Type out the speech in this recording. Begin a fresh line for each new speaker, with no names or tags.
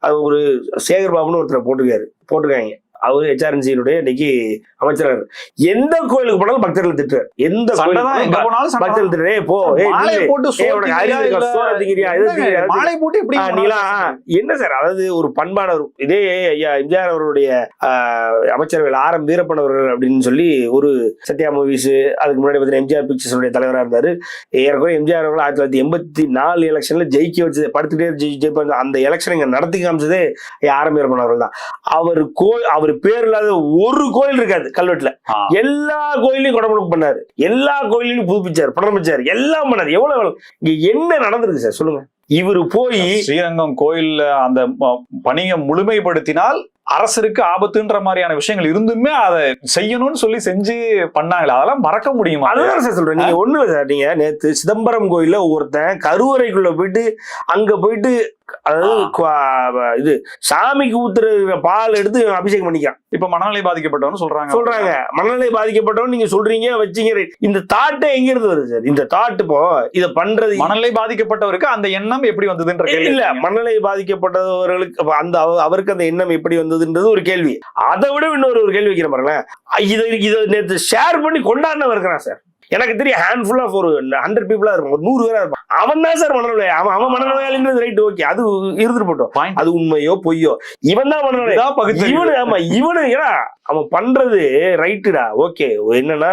அது ஒரு சேகர் பாபுன்னு ஒருத்தர் போட்டிருக்காங்க. அவரு HRNC-னுடைய இன்னைக்கு அமைச்சர். எந்த கோயிலுக்கு போனாலும் பக்தர்கள் திட்டுறாரு. எந்த பக்தர்கள் திட்டுறே போ என்ன சார், அதாவது ஒரு பண்பானவர். இதே ஐயா எம்ஜிஆர் அவருடைய அமைச்சர்கள் RM வீரப்பன் அவர்கள் அப்படின்னு சொல்லி ஒரு சத்யா மூவிஸ், அதுக்கு முன்னாடி பார்த்தீங்கன்னா எம்ஜிஆர் பிக்சர்ஸுடைய தலைவராக இருந்தாரு. ஏற்கனவே எம்ஜிஆர் அவர்கள் 1984 எலெக்ஷன்ல ஜெயிக்க வச்சு படுத்துட்டே ஜெயிப்பாங்க. அந்த எலெக்ஷன் இங்க நடத்தி காமிச்சதே RM வீரப்பன் அவர்கள் தான். அவர் பேர் இல்லாத ஒரு கோயில் இருக்காது கல்வெட்டுல. எல்லா கோயிலையும் குடமுழுக்கு பண்ணாரு, எல்லா கோயிலையும் புதுப்பிச்சாரு, புனரமைச்சாரு, எல்லாம் பண்ணாரு. எவ்வளவு இங்க என்ன நடந்திருக்கு சார் சொல்லுங்க. இவரு போய்
ஸ்ரீரங்கம் கோயில்ல அந்த பணியை முழுமைப்படுத்தினால் அரசருக்கு ஆபத்துன்ற மாதிரியான விஷயங்கள் இருந்துமே அதை செய்யணும்னு சொல்லி செஞ்சு பண்ணாங்களே, அதெல்லாம் மறக்க முடியுமா?
அதுதான் சார் சொல்றேன். நீங்க ஒண்ணு சார், நீங்க நேத்து சிதம்பரம் கோயில்ல ஒருத்தன் கருவறைக்குள்ள போயிட்டு அங்க போயிட்டு அதாவது இது சாமிக்கு ஊத்துற பால் எடுத்து அபிஷேகம் பண்ணிக்கலாம்.
இப்ப மனநிலை பாதிக்கப்பட்டவன்னு சொல்றாங்க.
மனநிலை பாதிக்கப்பட்டவன் நீங்க சொல்றீங்க வச்சீங்க. இந்த தாட்டை எங்க இருந்து வருது சார்? இந்த தாட்டு இப்போ இத பண்றது
மனநிலை பாதிக்கப்பட்டவருக்கு அந்த எண்ணம் எப்படி வந்ததுன்ற கேள்வி
இல்ல. மனநிலை பாதிக்கப்பட்டவர்களுக்கு அந்த அவருக்கு அந்த எண்ணம் எப்படி வந்ததுன்றது ஒரு கேள்வி. அதை விட இன்னொரு கேள்வி வைக்கிற பாருங்களேன். இதை நேற்று ஷேர் பண்ணி கொண்டாடினவன் இருக்கிறான் சார். எனக்கு தெரியும் ஹேண்ட்ஃபுல் ஆஃப் ஒரு 100 பீப்புளா இருக்கும், ஒரு 100 பேரா இருப்பான். அவன் தான் சார் மனநோய். அவன் மனநோயாளின்றது ரைட், ஓகே, அது இருந்துட்டு போட்டோம். அது உண்மையோ பொய்யோ, இவன் தான் மனநோய். இவனு ஏன்னா அவன் பண்றது ரைட்டுடா, ஓகே. என்னன்னா